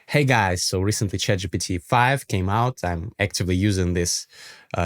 Hey guys, so recently ChatGPT5 came out. I'm actively using this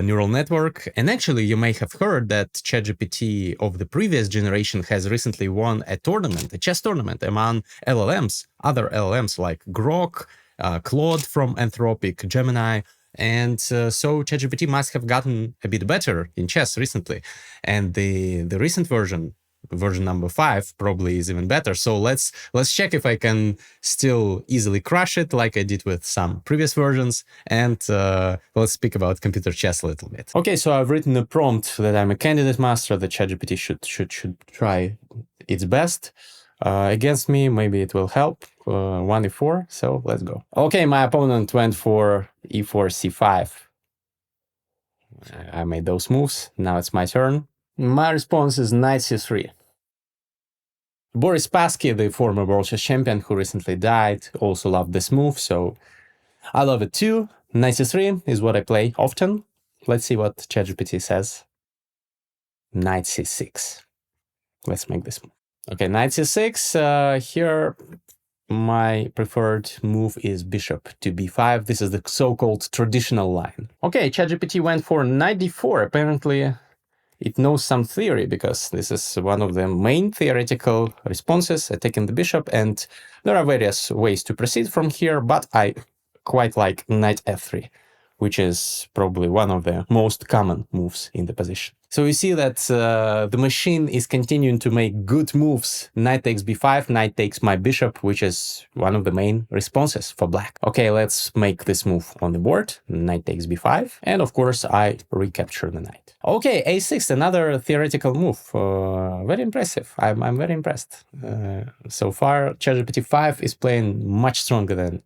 neural network. And actually, you may have heard that ChatGPT of the previous generation has recently won a tournament, a chess tournament among LLMs, other LLMs like Grok, Claude from Anthropic, Gemini. And so ChatGPT must have gotten a bit better in chess recently. And the recent version number 5 probably is even better. So let's check if I can still easily crush it like I did with some previous versions, and let's speak about computer chess a little bit. Okay, so I've written a prompt that I'm a candidate master, that ChatGPT should try its best against me. Maybe it will help. 1e4, so let's go. Okay, my opponent went for e4, c5. I made those moves. Now it's my turn. My response is knight c3. Boris Spassky, the former world chess champion who recently died, also loved this move, so I love it too. Knight c3 is what I play often. Let's see what ChatGPT says. Knight c6. Let's make this move. Okay, knight c6. Here, my preferred move is bishop to b5. This is the so-called traditional line. Okay, ChatGPT went for knight d4. Apparently, it knows some theory, because this is one of the main theoretical responses, attacking the bishop, and there are various ways to proceed from here, but I quite like knight f3, which is probably one of the most common moves in the position. So you see that the machine is continuing to make good moves. Knight takes b5, knight takes my bishop, which is one of the main responses for black. Okay, let's make this move on the board. Knight takes b5, and of course I recapture the knight. Okay, a6, another theoretical move. Very impressive. I'm very impressed. So far, ChatGPT5 is playing much stronger than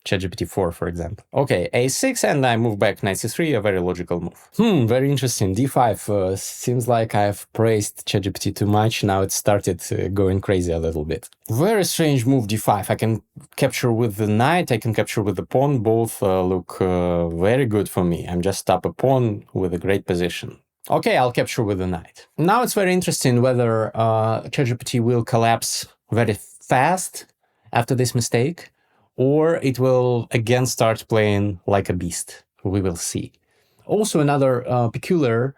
ChatGPT4, for example. Okay, a6, and I move back knight c3, a very logical move. Very interesting. d5. Seems like I've praised ChatGPT too much. Now it started going crazy a little bit. Very strange move, d5. I can capture with the knight, I can capture with the pawn. Both look very good for me. I'm just up a pawn with a great position. Okay, I'll capture with the knight. Now it's very interesting whether ChatGPT will collapse very fast after this mistake, or it will again start playing like a beast. We will see. Also, another peculiar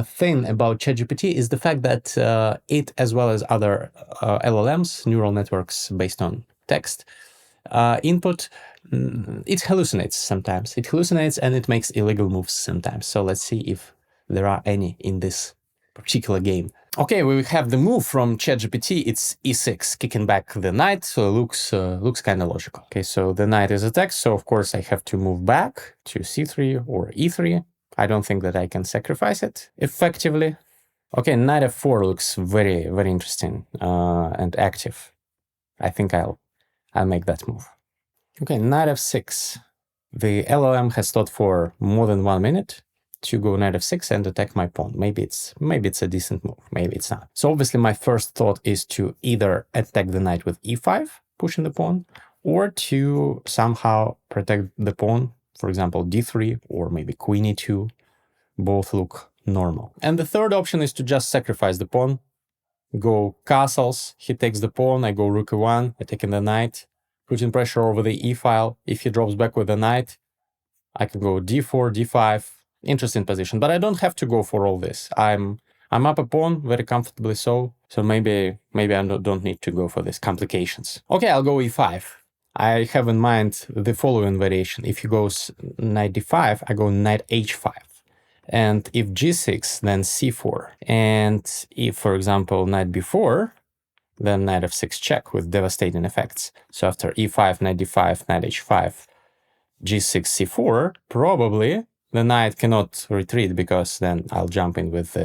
thing about ChatGPT is the fact that it, as well as other LLMs, neural networks based on text input, it hallucinates sometimes. It hallucinates and it makes illegal moves sometimes. So let's see if there are any in this particular game. Okay, we have the move from ChatGPT. It's e6, kicking back the knight. So looks kind of logical. Okay, so the knight is attacked. So of course I have to move back to c3 or e3. I don't think that I can sacrifice it effectively. Okay, knight f4 looks very, very interesting and active. I think I'll make that move. Okay, knight f6. The LLM has thought for more than 1 minute to go knight f6 and attack my pawn. Maybe it's a decent move, maybe it's not. So obviously my first thought is to either attack the knight with e5, pushing the pawn, or to somehow protect the pawn, for example d3 or maybe queen e2. Both look normal. And the third option is to just sacrifice the pawn, go castles, he takes the pawn, I go rook e1, attacking the knight, putting pressure over the e-file. If he drops back with the knight, I can go d4, d5. Interesting position, but I don't have to go for all this. I'm up a pawn very comfortably, so maybe I don't need to go for these complications. Okay, I'll go e5. I have in mind the following variation. If he goes knight d5, I go knight h5. And if g6, then c4. And if, for example, knight b4, then knight f6 check with devastating effects. So after e5, knight d5, knight h5, g6, c4, probably the knight cannot retreat, because then I'll jump in with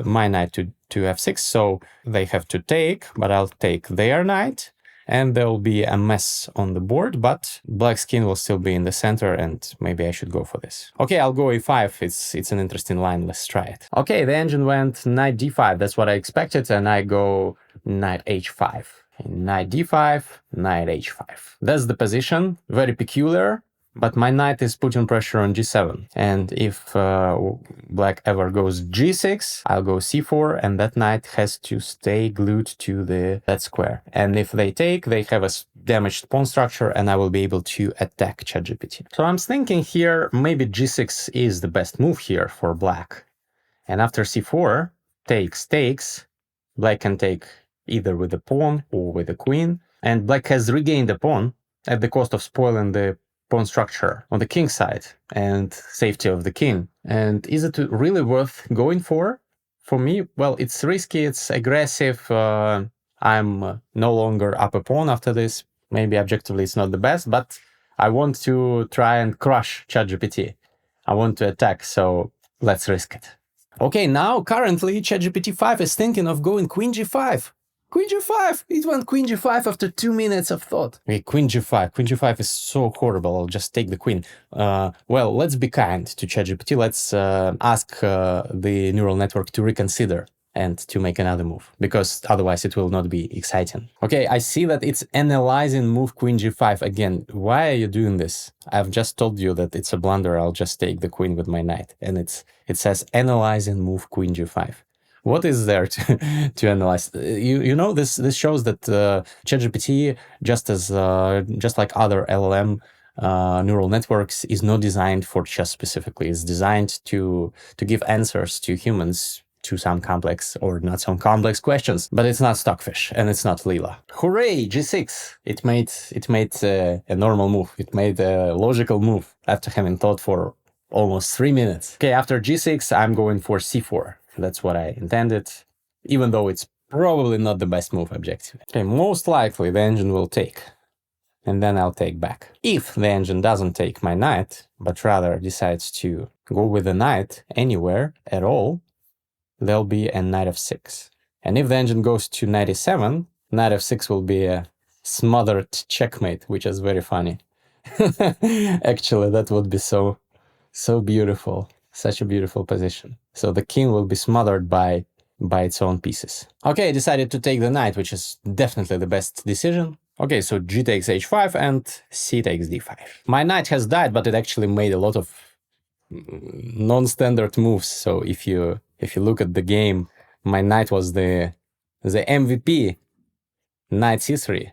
my knight to f6. So they have to take, but I'll take their knight, and there will be a mess on the board, but black skin will still be in the center, and maybe I should go for this. Okay, I'll go e5. It's an interesting line. Let's try it. Okay, the engine went knight d5. That's what I expected, and I go knight h5. Knight d5, knight h5. That's the position. Very peculiar. but my knight is putting pressure on g7. And if black ever goes g6, I'll go c4, and that knight has to stay glued to that square. And if they take, they have a damaged pawn structure, and I will be able to attack ChatGPT. So I'm thinking here, maybe g6 is the best move here for black. And after c4, takes, black can take either with the pawn or with the queen, and black has regained the pawn at the cost of spoiling the pawn structure on the king side and safety of the king. And is it really worth going for? For me, well, it's risky, it's aggressive. I'm no longer up a pawn after this. Maybe objectively it's not the best, but I want to try and crush ChatGPT. I want to attack, so let's risk it. Okay, now currently ChatGPT5 is thinking of going queen g5. Queen g5! It went queen g5 after 2 minutes of thought. Okay, queen g5. Queen g5 is so horrible. I'll just take the queen. Well, let's be kind to ChatGPT. Let's ask the neural network to reconsider and to make another move, because otherwise it will not be exciting. Okay, I see that it's analyzing move queen g5 again. Why are you doing this? I've just told you that it's a blunder. I'll just take the queen with my knight, and it says analyzing move queen g5. What is there to analyze? You know, this shows that ChatGPT, just like other LLM neural networks, is not designed for chess specifically. It's designed to give answers to humans to some complex or not so complex questions. But it's not Stockfish and it's not Leela. Hooray, g6! It made a normal move. It made a logical move after having thought for almost 3 minutes. Okay, after g6, I'm going for c4. That's what I intended, even though it's probably not the best move objective. Okay, most likely the engine will take, and then I'll take back. If the engine doesn't take my knight, but rather decides to go with the knight anywhere at all, there'll be a knight f6. And if the engine goes to knight e7, knight f6 will be a smothered checkmate, which is very funny. Actually, that would be so beautiful. Such a beautiful position. So the king will be smothered by its own pieces. Okay, I decided to take the knight, which is definitely the best decision. Okay, so g takes h5 and c takes d5. My knight has died, but it actually made a lot of non-standard moves. So if you look at the game, my knight was the MVP. Knight c3,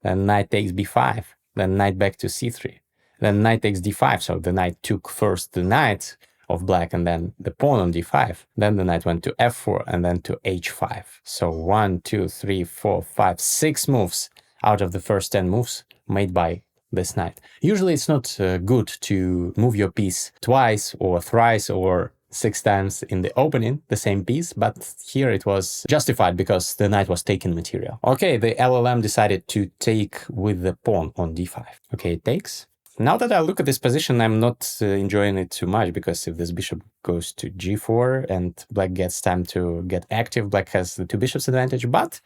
then knight takes b5, then knight back to c3, then knight takes d5. So the knight took first the knight of black and then the pawn on d5. Then the knight went to f4 and then to h5. So 1, 2, 3, 4, 5, 6 moves out of the first 10 moves made by this knight. Usually it's not good to move your piece twice or thrice or 6 times in the opening, the same piece, but here it was justified because the knight was taking material. Okay, the LLM decided to take with the pawn on d5. Okay, it takes. Now that I look at this position, I'm not enjoying it too much, because if this bishop goes to g4 and black gets time to get active, black has the 2 bishops advantage, but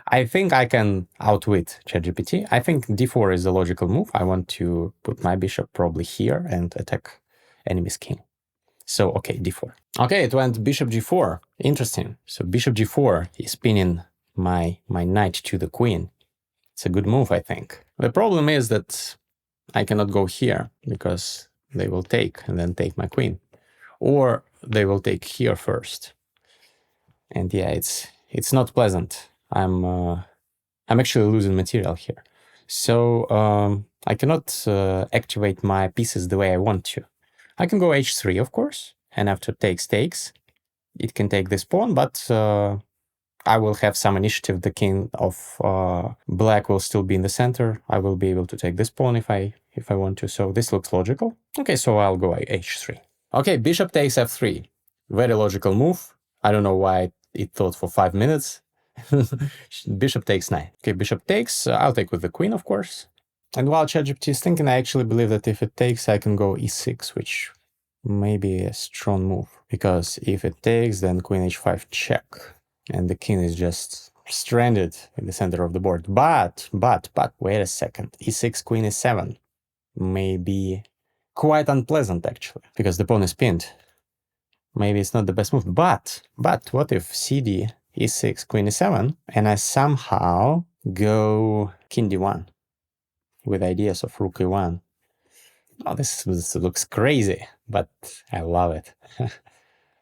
I think I can outwit ChatGPT. I think d4 is a logical move. I want to put my bishop probably here and attack enemy's king. So, okay, d4. Okay, it went bishop g4. Interesting. So bishop g4 is pinning my knight to the queen. It's a good move, I think. The problem is that I cannot go here because they will take and then take my queen. Or they will take here first. And yeah, it's not pleasant. I'm actually losing material here. So I cannot activate my pieces the way I want to. I can go h3, of course, and after takes, it can take this pawn, but I will have some initiative. The king of black will still be in the center. I will be able to take this pawn if I want to. So this looks logical. Okay, so I'll go h3. Okay, bishop takes f3. Very logical move. I don't know why it thought for 5 minutes. Bishop takes knight. Okay, bishop takes. I'll take with the queen, of course. And while ChatGPT is thinking, I actually believe that if it takes, I can go e6, which may be a strong move. Because if it takes, then queen h5 check. And the king is just stranded in the center of the board. But, wait a second. e6, queen e7 may be quite unpleasant, actually. Because the pawn is pinned. Maybe it's not the best move. But what if cd, e6, queen e7, and I somehow go king d1 with ideas of rook e1? Oh, this looks crazy, but I love it.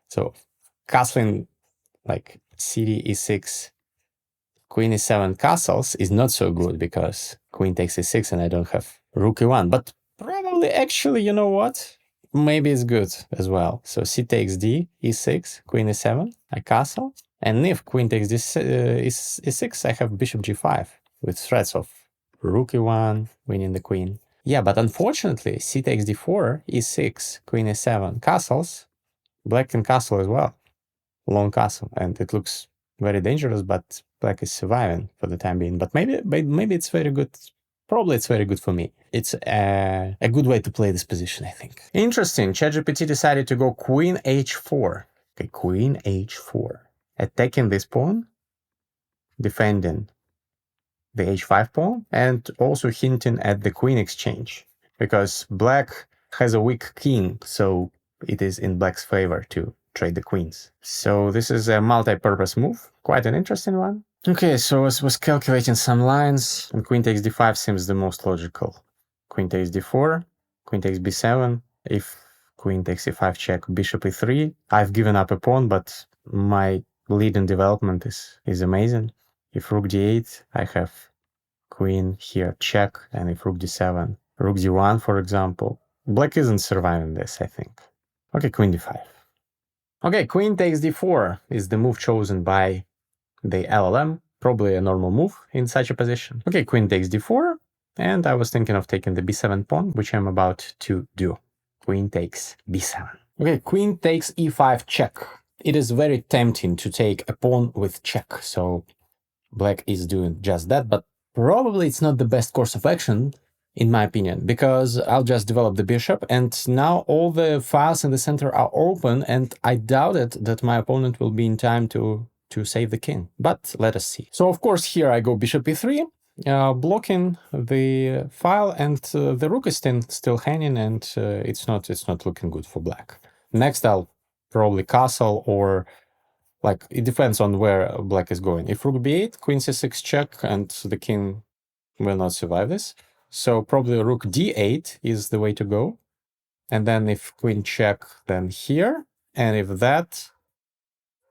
So castling like cd e6, queen e7 castles is not so good because queen takes e6 and I don't have rook e1. But probably, actually, you know what? Maybe it's good as well. So c takes d, e6, queen e7, I castle. And if queen takes this e6, I have bishop g5 with threats of rook e1, winning the queen. Yeah, but unfortunately, c takes d4, e6, queen e7, castles. Black can castle as well. Long castle, and it looks very dangerous, but black is surviving for the time being. But maybe it's very good. Probably it's very good for me. It's a good way to play this position, I think. Interesting. ChatGPT decided to go queen h4. Okay, queen h4. Attacking this pawn, defending the h5 pawn, and also hinting at the queen exchange. Because black has a weak king, so it is in black's favor to trade the queens. So this is a multi-purpose move, quite an interesting one. Okay, so I was calculating some lines, and queen takes d5 seems the most logical. Queen takes d4, queen takes b7. If queen takes e5 check, bishop e3. I've given up a pawn, but my lead in development is amazing. If rook d8, I have queen here check, and if rook d7, rook d1, for example. Black isn't surviving this, I think. Okay, queen d5. Okay, queen takes d4 is the move chosen by the LLM, probably a normal move in such a position. Okay, queen takes d4, and I was thinking of taking the b7 pawn, which I'm about to do. Queen takes b7. Okay, queen takes e5 check. It is very tempting to take a pawn with check, so black is doing just that, but probably it's not the best course of action, in my opinion, because I'll just develop the bishop, and now all the files in the center are open, and I doubt it that my opponent will be in time to save the king. But let us see. So of course here I go bishop e3, blocking the file, and the rook is still hanging, and it's not looking good for black. Next I'll probably castle, or like it depends on where black is going. If rook b8, queen c6 check, and the king will not survive this. So probably rook d8 is the way to go. And then if queen check, then here. And if that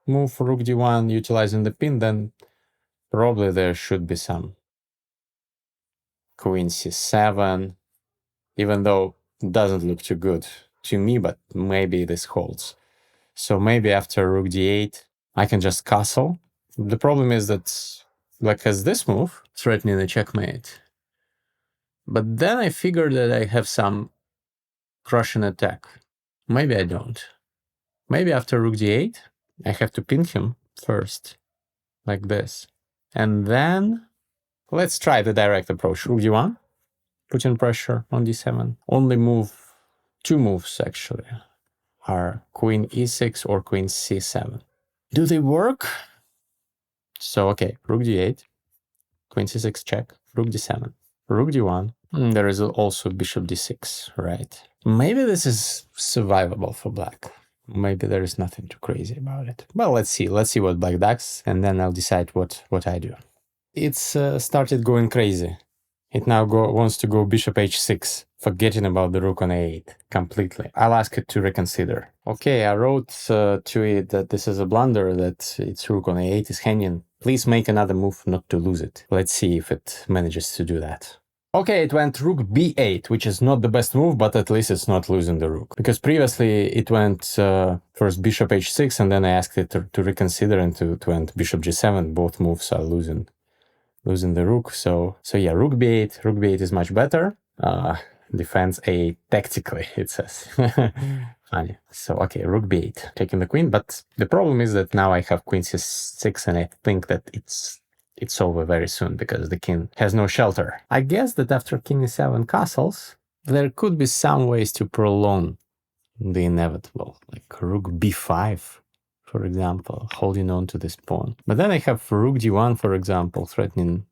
move rook d1 utilizing the pin, then probably there should be some queen c7, even though it doesn't look too good to me, but maybe this holds. So maybe after rook d8, I can just castle. The problem is that black has this move, threatening a checkmate. But then I figured that I have some crushing attack. Maybe I don't. Maybe after rook d8, I have to pin him first, like this. And then let's try the direct approach. Rook d1, putting pressure on d7. Only move, two moves actually, are queen e6 or queen c7. Do they work? So, okay, rook d8, queen c6 check, rook d7, rook d1. There is also bishop d6, right? Maybe this is survivable for black. Maybe there is nothing too crazy about it. Well, let's see what black does, and then I'll decide what I do. It's started going crazy. It now wants to go bishop h6, forgetting about the rook on a8 completely. I'll ask it to reconsider. Okay, I wrote to it that this is a blunder, that its rook on a8 is hanging. Please make another move not to lose it. Let's see if it manages to do that. Okay, it went rook b8, which is not the best move, but at least it's not losing the rook. Because previously it went first bishop h6, and then I asked it to reconsider and to went bishop g7. Both moves are losing the rook. So yeah, rook b8 is much better. Defends a tactically, it says. Funny. So okay, rook b8, taking the queen, but the problem is that now I have queen c6, and I think that it's over very soon because the king has no shelter. I guess that after king e7 castles, there could be some ways to prolong the inevitable, like rook b5, for example, holding on to this pawn. But then I have rook d1, for example, threatening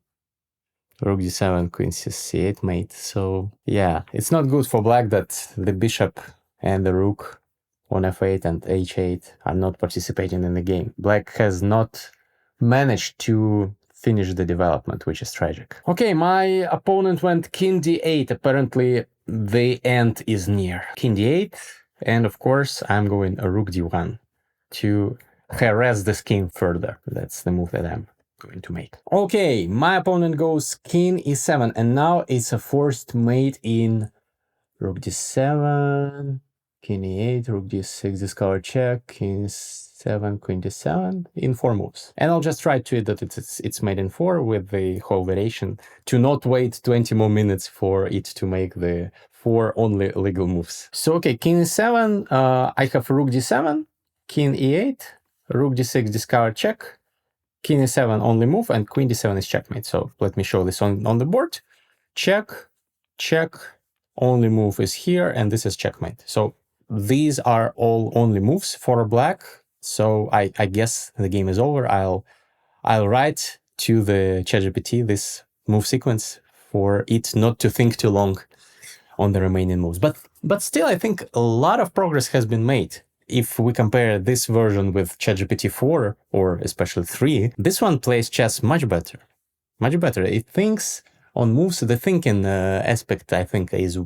rook d7, queen c8 mate. So yeah, it's not good for black that the bishop and the rook on f8 and h8 are not participating in the game. Black has not managed to finish the development, which is tragic. Okay, my opponent went king d8. Apparently the end is near. King d8, and of course I'm going a rook d1 to harass this king further. That's the move that I'm going to make. Okay, my opponent goes king e7, and now it's a forced mate in rook d7, king e8, rook d6, discover check, king 7, queen d7 in 4 moves. And I'll just try to it that it's made in 4 with the whole variation to not wait 20 more minutes for it to make the 4 only legal moves. So okay, king e7, I have rook d7, king e8, rook d6, discover check, king e7 only move, and queen d7 is checkmate. So let me show this on the board. Check, check, only move is here, and this is checkmate. So these are all only moves for black. So I guess the game is over. I'll write to the ChatGPT this move sequence for it not to think too long on the remaining moves. But still, I think a lot of progress has been made. If we compare this version with ChatGPT 4 or especially 3, this one plays chess much better. Much better. It thinks on moves. The thinking aspect, I think, is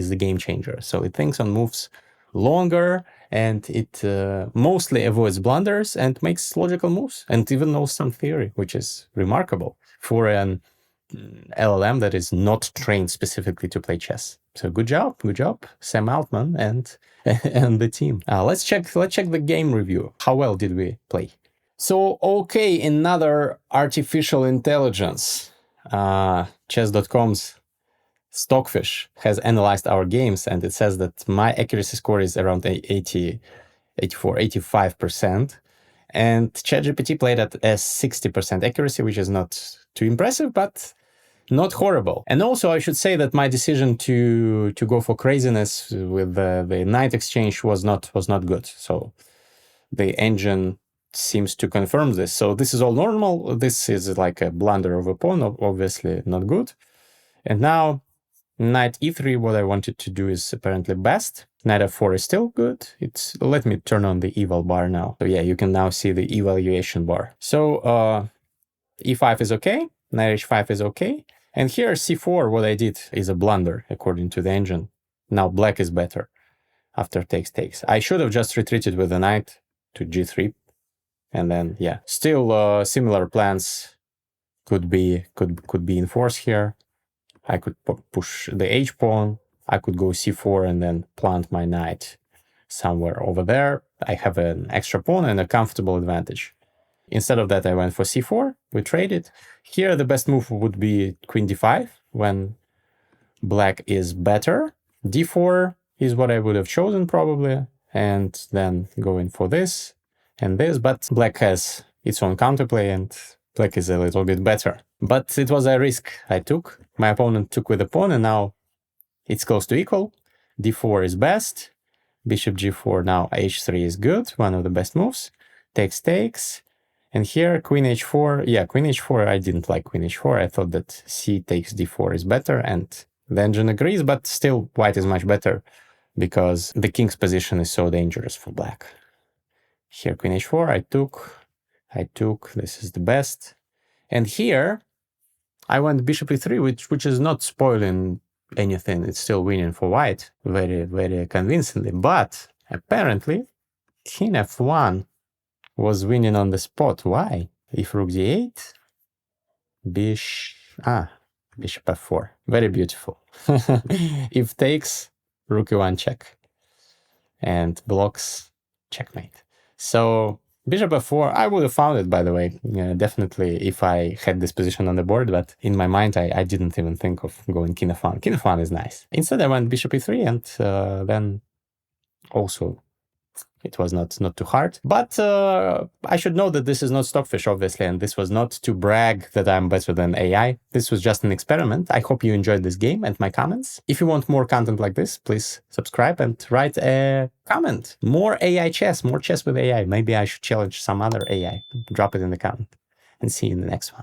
the game changer. So it thinks on moves longer, and it mostly avoids blunders and makes logical moves, and even knows some theory, which is remarkable for an LLM that is not trained specifically to play chess. So good job, Sam Altman and and the team. Let's check the game review. How well did we play? So okay, another artificial intelligence. Chess.com's Stockfish has analyzed our games, and it says that my accuracy score is around 80, 84, 85%. And ChatGPT played at a 60% accuracy, which is not too impressive, but not horrible. And also, I should say that my decision to go for craziness with the knight exchange was not good. So the engine seems to confirm this. So this is all normal. This is like a blunder of a pawn, obviously not good. And now knight e3, what I wanted to do is apparently best. Knight f4 is still good. Let me turn on the eval bar now. So yeah, you can now see the evaluation bar. So e5 is okay, knight h5 is okay. And here c4, what I did is a blunder according to the engine. Now black is better after takes. I should have just retreated with the knight to g3. And then, yeah, still similar plans could be enforced here. I could push the h pawn. I could go c4 and then plant my knight somewhere over there. I have an extra pawn and a comfortable advantage. Instead of that, I went for c4. We traded. Here, the best move would be queen d5 when black is better. d4 is what I would have chosen probably. And then going for this and this, but black has its own counterplay and black is a little bit better. But it was a risk I took. My opponent took with a pawn, and now it's close to equal. d4 is best. Bishop g4, now h3 is good, one of the best moves. Takes. And here, queen h4. Yeah, queen h4, I didn't like queen h4. I thought that c takes d4 is better, and the engine agrees, but still white is much better because the king's position is so dangerous for black. Here, queen h4, I took, this is the best. And here, I went bishop e3, which is not spoiling anything. It's still winning for white very, very convincingly. But apparently, king f1 was winning on the spot. Why? If rook d8, bishop f4. Very beautiful. If takes, rook e1 check. And blocks, checkmate. So bishop f4, I would have found it, by the way, definitely if I had this position on the board, but in my mind, I didn't even think of going king f1. King f1 is nice. Instead, I went bishop e3, and then also it was not too hard. But I should note that this is not Stockfish, obviously, and this was not to brag that I'm better than AI. This was just an experiment. I hope you enjoyed this game and my comments. If you want more content like this, please subscribe and write a comment. More AI chess, more chess with AI. Maybe I should challenge some other AI. Drop it in the comment and see you in the next one.